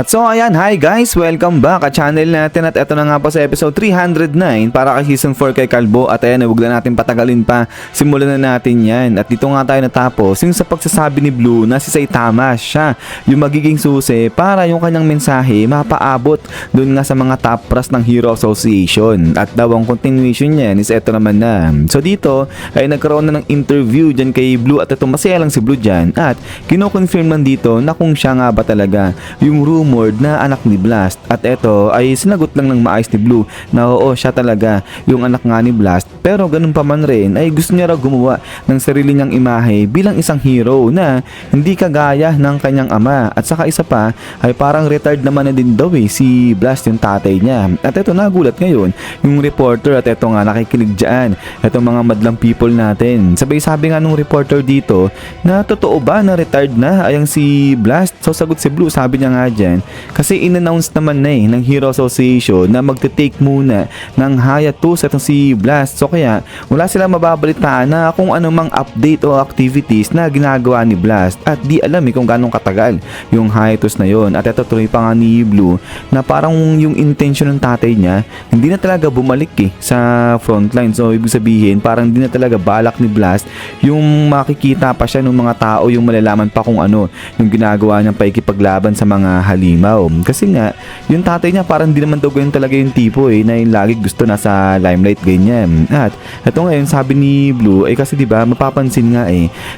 At so ayan, hi guys, welcome back at channel natin at eto na nga po sa episode 309 para kay season 4 kay Kalbo. At ayan, huwag na natin patagalin pa, simulan na natin yan. At dito nga tayo natapos yung sa pagsasabi ni Blue na si Saitama siya yung magiging susi para yung kanyang mensahe mapaabot dun nga sa mga top brass ng Hero Association. At daw ang continuation niyan is eto naman na. So dito ay nagkaroon na ng interview dyan kay Blue at ito masaya lang si Blue dyan at kino-confirm man dito na kung siya nga ba talaga yung rumored na anak ni Blast. At eto ay sinagot lang ng maayos ni Blue na oo, siya talaga yung anak nga ni Blast, pero ganun pa man rin ay gusto niya raw gumawa ng sarili niyang imahe bilang isang hero na hindi kagaya ng kanyang ama. At saka isa pa ay parang retired naman na din daw si Blast yung tatay niya. At eto nagulat ngayon yung reporter at eto nga nakikinig dyan etong mga madlang people natin. Sabay sabi nga nung reporter dito na totoo ba na retired na ayang si Blast. So sagot si Blue, sabi niya nga dyan kasi in-announce naman na ng Hero Association na magte-take muna ng hiatus itong si Blast. So kaya wala silang mababalitaan na kung anumang update o activities na ginagawa ni Blast at di alam kung ganong katagal yung hiatus na yon. At ito tuloy pa nga ni Blue na parang yung intention ng tatay niya hindi na talaga bumalik sa frontline. So ibig sabihin parang hindi na talaga balak ni Blast yung makikita pa siya ng mga tao, yung malalaman pa kung ano yung ginagawa niyang paikipaglaban sa mga halimaw. Kasi nga yung tatay niya parang hindi naman daw ganyan talaga yung tipo na yung lagi gusto nasa limelight ganyan. At ito ngayon sabi ni Blue ay kasi diba mapapansin nga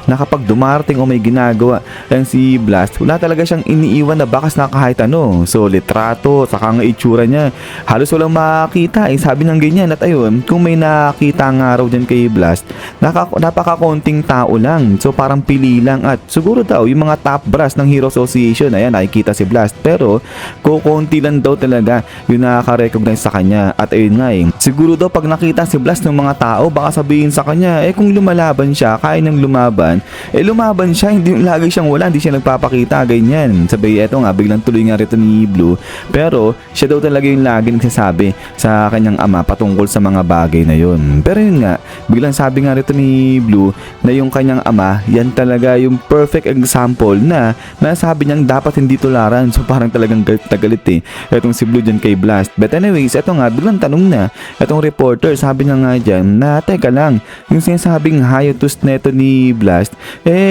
na kapag dumarating o may ginagawa lang si Blast, wala talaga siyang iniiwan na bakas na kahit ano. So litrato, saka nga itsura niya halos walang makakita sabi ng ganyan. At ayun, kung may nakita nga raw dyan kay Blast, napakakonting tao lang. So parang pili lang at siguro daw yung mga top brass ng Hero Association, ayan nakikita si Blast, pero kukunti lang daw talaga yung nakaka-recognize sa kanya. At ayun nga siguro daw pag nakita si Blast ng mga tao, baka sabihin sa kanya kung lumalaban siya, kaya nang lumaban, lumaban siya, hindi lagi siyang wala, hindi siya nagpapakita ganyan. Sabi eto nga, biglang tuloy nga rito ni Blue, pero siya daw talaga yung lagi nagsasabi sa kanyang ama patungkol sa mga bagay na yun. Pero yun nga, biglang sabi nga rito ni Blue na yung kanyang ama, yan talaga yung perfect example na nasabi niyang dapat hindi tularan. So parang talagang galit na galit etong si Blue dyan kay Blast. But anyways, eto nga, biglang tanong na etong reporter, sabi niya nga dyan na teka lang, yung sinasabing hiatus neto ni Blast,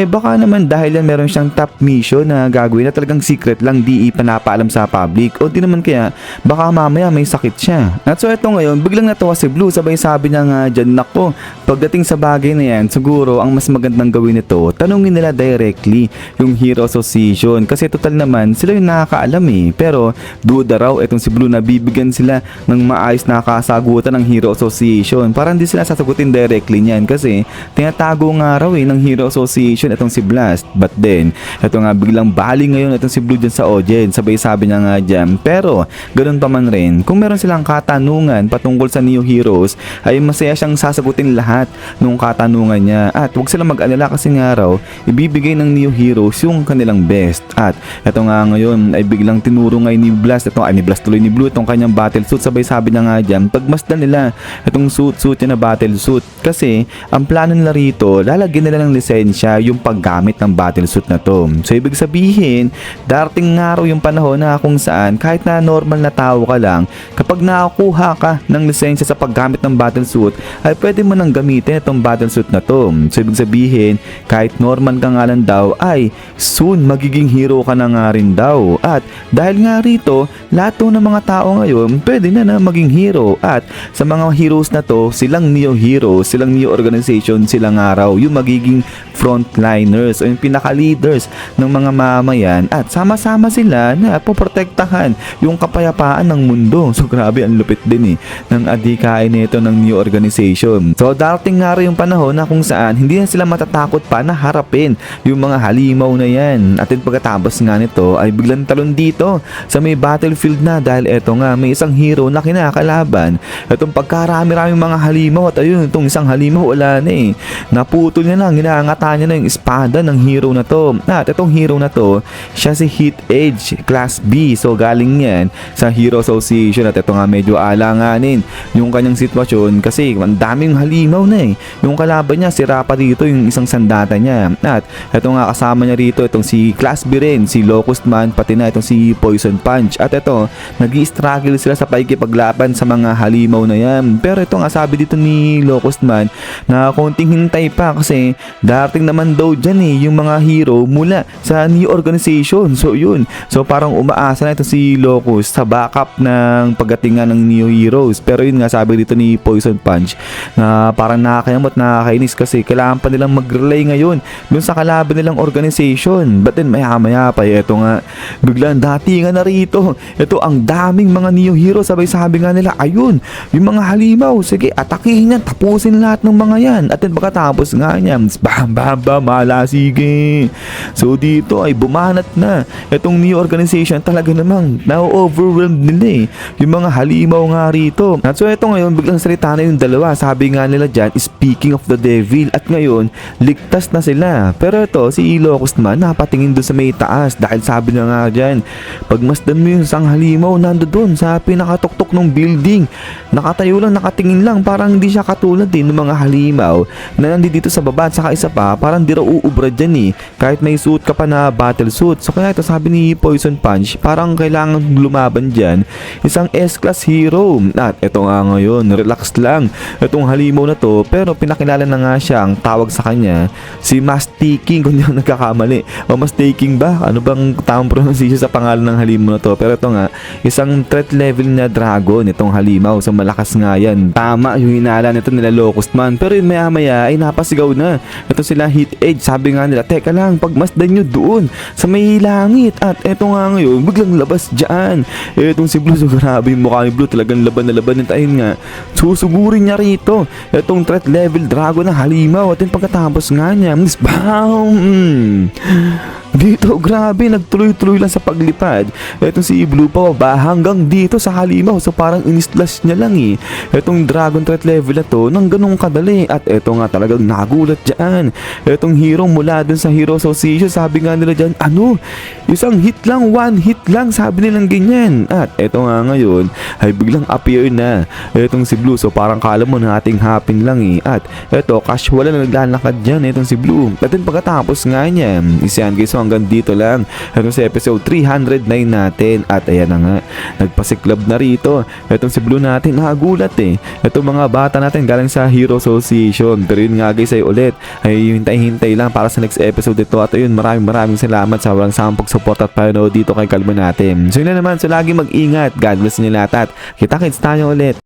baka naman dahil yan meron siyang top mission na gagawin na talagang secret lang, di ipanapaalam sa public, o di naman kaya baka mamaya may sakit siya. At so eto ngayon, biglang natawa si Blue, sabay sabi niya nga dyan, nako, pagdating sa bagay na yan, siguro ang mas magandang gawin nito, tanungin nila directly yung Hero Association kasi total naman sila yung nakakaalam pero duda raw etong si Blue na bibigyan sila ng maayos na kasagutan ng Hero Association. Parang hindi sila sasagutin directly niyan kasi tinatago nga raw ng Hero Association etong si Blast. But then eto nga biglang bali ngayon etong si Blue dyan sa audience, sabay sabi niya nga dyan, pero ganun pa man rin, kung meron silang katanungan patungkol sa Neo Heroes ay masaya siyang sasagutin lahat ng katanungan niya. At huwag silang mag-alala kasi nga raw ibibigay ng Neo Heroes yung kanilang best. At eto nga ngayon ay biglang tinuro nga ni Blast ni Blast tuloy ni Blue itong kanyang battle suit. Sabay sabi niya nga dyan, pagmasdan nila itong suit niya na battle suit kasi ang plano nila rito, lalagyan nila ng lisensya yung paggamit ng battle suit na to. So ibig sabihin, darating nga raw yung panahon na kung saan kahit na normal na tao ka lang, kapag nakakuha ka ng lisensya sa paggamit ng battle suit, ay pwede mo nang gamitin itong battle suit na to. So ibig sabihin, kahit normal ka nga lang daw, ay soon magiging hero ka na nga rin daw. At dahil nga rito, lahat ng mga tao ngayon pwede na maging hero. At sa mga heroes na to, silang Neo Heroes, silang Neo Organization, silang araw yung magiging frontliners o yung pinaka-leaders ng mga mamayan at sama-sama sila na poprotektahan yung kapayapaan ng mundo. So grabe, ang lupit din ng adhikain nito ng Neo Organization. So darating nga rin yung panahon na kung saan hindi na sila matatakot pa na harapin yung mga halimaw na yan. At pagkatapos nga nito ay biglang talon dito sa may battlefield na dahil eto nga may isang hero na kinakalaban. Itong pagkarami-raming mga halimaw at ayun, itong isang halimaw wala na eh. Naputol niya lang, ginangata niya na yung espada ng hero na to. At itong hero na to, siya si Hit Edge, Class B. So galing yan sa Hero Association at ito nga medyo alanganin yung kanyang sitwasyon kasi ang daming halimaw na eh. Yung kalaban niya, sira pa dito yung isang sandata niya. At ito nga kasama niya rito, itong si Class B rin, si Locust Man, pati na itong si Poison Punch. At ito, nag-i-struggle sila sa pakikipaglaban sa mga halimaw na yan. Pero ito nga sabi dito ni Locust Man na konting hintay pa kasi darating naman daw dyan eh yung mga hero mula sa new organization. So yun, so parang umaasa na ito si Locust sa backup ng pagdatingan ng new heroes. Pero yun nga sabi dito ni Poison Punch na parang nakakayamot, nakakainis kasi kailangan pa nilang mag-relay ngayon dun sa kalaban nilang organization. But then maya pa ito nga biglang datingan na rito. Ito ang daming mga new heroes, sabay sabi nga nila ayun yung mga halimaw, sige atakihin yan, tapusin lahat ng mga yan. At then pagkatapos nga niya bam bam bam sige. So dito ay bumanat na itong new organization, talaga namang na-overwhelmed nila eh yung mga halimaw nga rito. At so ito ngayon biglang salita na yung dalawa, sabi nga nila dyan speaking of the devil, at ngayon ligtas na sila. Pero ito si Locust Man napatingin doon sa may taas dahil sabi na nga dyan pagmasdan mo yung isang halimaw nando doon sa pinakatuktok ng building, nakatayo lang, nakatingin lang, parang hindi siya katulad din ng mga halimaw na nandito sa baba. At saka isa pa parang di raw uubra dyan eh kahit may suit ka pa na battle suit. So kaya ito sabi ni Poison Punch parang kailangan lumaban dyan isang S-class hero. At ito nga ngayon relax lang itong halimaw na to, pero pinakilala na nga siya, ang tawag sa kanya si Mastaking kung di ako nagkakamali, o Mastaking ba? Ano bang tamang pronunciation sa pangalan ng halimaw na to? Pero ito nga isang threat level na dragon itong halimaw, so malakas nga yan. Tama yung hinala nito nila Locust Man, pero yun maya ay napasigaw na ito sila Hit Edge. Sabi nga nila teka lang, pagmasdan nyo doon sa may langit. At ito nga ngayon biglang labas dyan itong si Blue. So grabe yung mukha ni Blue, talagang laban na laban. At ayun nga susugurin niya rito itong threat level dragon na halimaw. At yun pagkatapos nga niya BAM! Dito grabe nagtuloy-tuloy lang sa paglipad etong si Blue pa hanggang dito sa halimaw. So parang in-slash niya lang eh etong dragon threat level na to nang ganung kadali. At eto nga talagang nagulat dyan etong hero mula dun sa Hero Association. Sabi nga nila dyan ano, isang hit lang, one hit lang, sabi nilang ganyan. At eto nga ngayon ay biglang appear na etong si Blue. So parang kala mo nating happen lang eh. At eto casual na naglalakad dyan etong si Blue. At then pagkatapos nga niya isyan guys, hanggang dito lang hanggang sa episode 309 natin. At ayan na nga nagpasiklab na rito etong si Blue natin, nagulat eh etong mga bata natin galing sa Hero Association. Pero yun nga guys ay ulit ay hintay-hintay lang para sa next episode ito. At ayun maraming salamat sa walang sampag support at panood dito kay Kalbo natin. So yun na naman, so lagi mag-ingat, God bless niyo lahat at kita-kits tayo ulit.